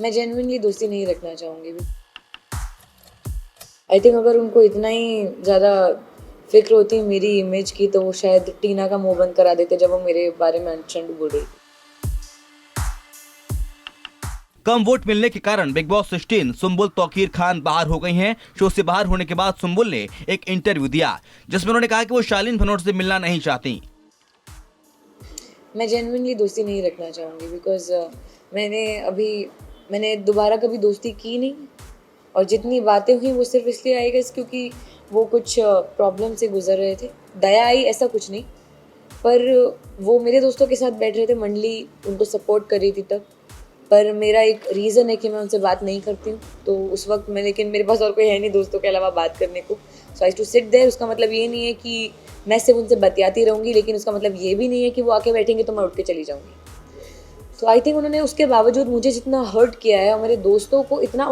मैं जेन्युइनली दोस्ती नहीं रखना चाहूँगी। आई थिंक अगर उनको इतना ही ज़्यादा फिक्र होती मेरी इमेज की तो वो शायद टीना का मुंह बंद करा देते जब वो मेरे बारे में अनचंड बोल रही थी। कम वोट मिलने के कारण बिग बॉस 16 सुम्बुल तौकीर खान बाहर हो गई हैं। शो से बाहर होने के बाद सुम्बुल ने एक इंटरव्यू दिया जिसमें उन्होंने कहा कि वो शालीन भनोट से मिलना नहीं चाहती। मैं जेन्युइनली दोस्ती नहीं रखना चाहूँगी बिकॉज मैंने दोबारा कभी दोस्ती की नहीं और जितनी बातें हुई वो सिर्फ इसलिए आई गई क्योंकि वो कुछ प्रॉब्लम से गुजर रहे थे। दया आई ऐसा कुछ नहीं, पर वो मेरे दोस्तों के साथ बैठ रहे थे, मंडली उनको सपोर्ट कर रही थी तब। पर मेरा एक रीज़न है कि मैं उनसे बात नहीं करती हूँ, तो उस वक्त मैं, लेकिन मेरे पास और कोई है नहीं दोस्तों के अलावा बात करने को, सो आई टू सिट देयर। उसका मतलब ये नहीं है कि मैं सिर्फ उनसे बतियाती रहूँगी, लेकिन उसका मतलब ये भी नहीं है कि वो आके बैठेंगे तो मैं उठ के चली जाऊँगी। तो आई थिंक उन्होंने उसके बावजूद मुझे जितना हर्ट किया है और मेरे दोस्तों को इतना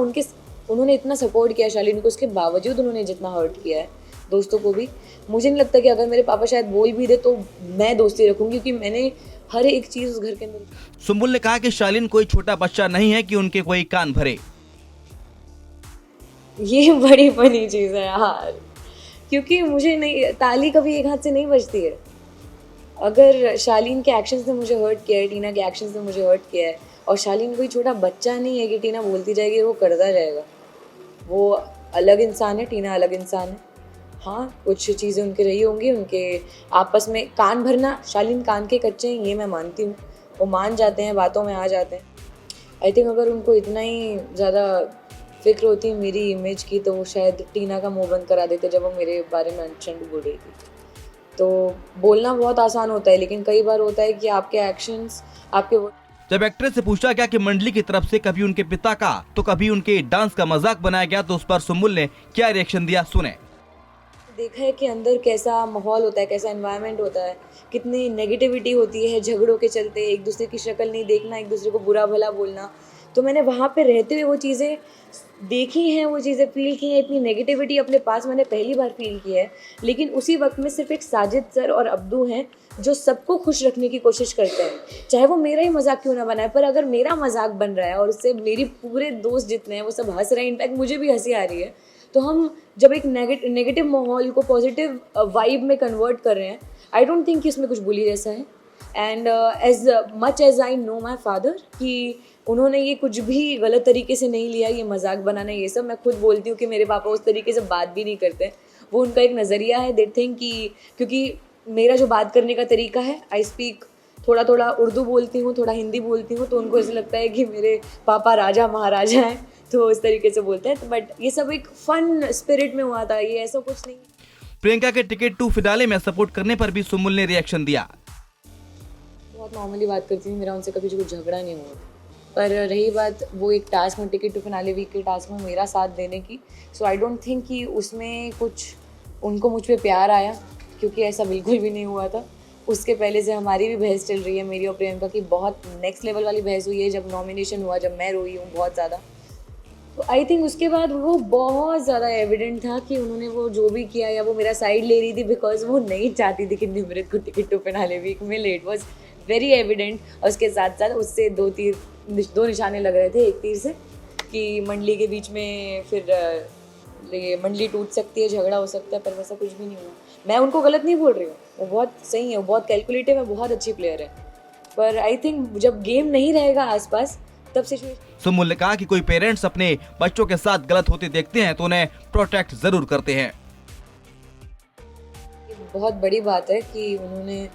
उन्होंने इतना सपोर्ट किया शालीन को, उसके बावजूद उन्होंने जितना हर्ट किया है दोस्तों को भी, मुझे नहीं लगता कि अगर मेरे पापा शायद बोल भी दे तो मैं दोस्ती रखूँगी, क्योंकि मैंने हर एक चीज़ उस घर के अंदर। सुम्बुल ने कहा कि शालीन कोई छोटा बच्चा नहीं है कि उनके कोई कान भरे। ये बड़ी फनी चीज़ है यार, क्योंकि मुझे नहीं, ताली कभी एक हाथ से नहीं बजती है। अगर शालीन के एक्शंस ने मुझे हर्ट किया है, टीना के एक्शंस ने मुझे हर्ट किया है, और शालीन कोई छोटा बच्चा नहीं है कि टीना बोलती जाएगी वो करता जाएगा। वो अलग इंसान है, टीना अलग इंसान है। हाँ, कुछ चीज़ें उनके रही होंगी, उनके आपस में कान भरना, शालीन कान के कच्चे हैं ये मैं मानती हूँ, वो मान जाते हैं, बातों में आ जाते हैं। आई थिंक अगर उनको इतना ही ज़्यादा फिक्र होती मेरी इमेज की तो वो शायद टीना का मुंह बंद करा देते जब वो मेरे बारे में अनचंड बोल रही थी। तो बोलना बहुत आसान होता है, लेकिन कई बार होता है कि आपके एक्शंस आपके। जब एक्ट्रेस से पूछा गया कि मंडली की तरफ से कभी उनके पिता का तो कभी उनके डांस का मजाक बनाया गया तो उस पर सुम्बुल ने क्या रिएक्शन दिया, सुने। देखा है कि अंदर कैसा माहौल होता है, कैसा एनवायरनमेंट होता है, कितनी नेगेटिविटी होती है झगड़ों के चलते, एक दूसरे की शक्ल नहीं देखना, एक दूसरे को बुरा भला बोलना। तो मैंने वहाँ पे रहते हुए वो चीज़ें देखी हैं, वो चीज़ें फील की हैं। इतनी नेगेटिविटी अपने पास मैंने पहली बार फील की है, लेकिन उसी वक्त में सिर्फ एक साजिद सर और अब्दू हैं जो सबको खुश रखने की कोशिश करते हैं, चाहे वो मेरा ही मजाक क्यों ना बनाए। पर अगर मेरा मजाक बन रहा है और उससे मेरी पूरे दोस्त जितने हैं वो सब हंस रहे हैं, इनफैक्ट मुझे भी हंसी आ रही है, तो हम जब एक नेगेटिव माहौल को पॉजिटिव वाइब में कन्वर्ट कर रहे हैं, आई डोंट थिंक कि इसमें कुछ बुली जैसा है। And as much as I know my father कि उन्होंने ये कुछ भी गलत तरीके से नहीं लिया, ये मजाक बनाना ये सब। मैं खुद बोलती हूँ कि मेरे पापा उस तरीके से बात भी नहीं करते, वो उनका एक नज़रिया है। दे थिंक कि क्योंकि मेरा जो बात करने का तरीका है, आई स्पीक थोड़ा थोड़ा उर्दू बोलती हूँ, थोड़ा हिंदी बोलती हूँ, तो उनको ऐसा लगता है कि मेरे पापा राजा महाराजा हैं, तो इस तरीके से बोलते हैं। तो बट ये सब एक फन स्पिरिट में हुआ था, ये ऐसा कुछ नहीं। प्रियंका के टिकट टू फिनाले में सपोर्ट करने पर भी सुम्बुल ने रिएक्शन दिया। बहुत नॉर्मली बात करती थी, मेरा उनसे कभी कुछ झगड़ा नहीं हुआ। पर रही बात वो एक टास्क में, टिकट टू फिनाले वीक के टास्क में मेरा साथ देने की, सो आई डोंट थिंक कि उसमें कुछ उनको मुझ पे प्यार आया, क्योंकि ऐसा बिल्कुल भी नहीं हुआ था। उसके पहले से हमारी भी बहस चल रही है, मेरी और प्रियंका की बहुत नेक्स्ट लेवल वाली बहस हुई है जब नॉमिनेशन हुआ, जब मैं रोई हूँ बहुत ज़्यादा। तो आई थिंक उसके बाद वो बहुत ज़्यादा एविडेंट था कि उन्होंने वो जो भी किया या वो मेरा साइड ले रही थी, बिकॉज वो नहीं चाहती थी कि निमृत को टिकट टू फिनाले वीक में ले। It was very evident. और उसके साथ साथ उससे दो निशाने लग रहे थे, एक तीर से कि मंडली के बीच में फिर ये मंडली टूट सकती है, झगड़ा हो सकता है, पर वैसा कुछ भी नहीं हुआ। मैं उनको गलत नहीं बोल रही हूँ, वो बहुत सही है, वो बहुत कैलकुलेटिव है, बहुत अच्छी प्लेयर है। पर आई थिंक जब गेम नहीं रहेगा आसपास तब सिचुएशन। सुम्बुल ने कहा कि कोई पेरेंट्स अपने बच्चों के साथ गलत होते देखते हैं तो उन्हें प्रोटेक्ट जरूर करते हैं। बहुत बड़ी बात है कि उन्होंने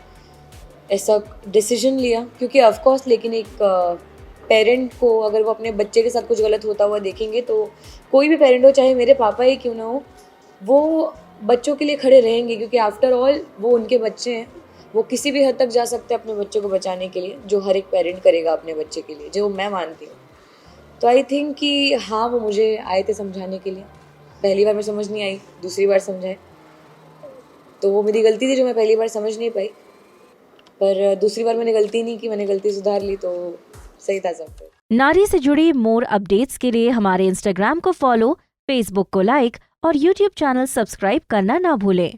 ऐसा डिसीजन लिया, क्योंकि ऑफ कोर्स, लेकिन एक पेरेंट को अगर वो अपने बच्चे के साथ कुछ गलत होता हुआ देखेंगे, तो कोई भी पेरेंट हो, चाहे मेरे पापा ही क्यों ना हो, वो बच्चों के लिए खड़े रहेंगे, क्योंकि आफ्टर ऑल वो उनके बच्चे हैं। वो किसी भी हद तक जा सकते हैं अपने बच्चों को बचाने के लिए, जो हर एक पेरेंट करेगा अपने बच्चे के लिए, जो मैं मानती हूँ। तो आई थिंक कि हाँ, वो मुझे आए थे समझाने के लिए। पहली बार मैं समझ नहीं आई, दूसरी बार समझाए, तो वो मेरी गलती थी जो मैं पहली बार समझ नहीं पाई। पर दूसरी बार मैंने गलती नहीं की, मैंने गलती सुधार ली, तो सही था सब कुछ। नारी से जुड़ी मोर अपडेट्स के लिए हमारे इंस्टाग्राम को फॉलो, फेसबुक को लाइक और यूट्यूब चैनल सब्सक्राइब करना ना भूलें।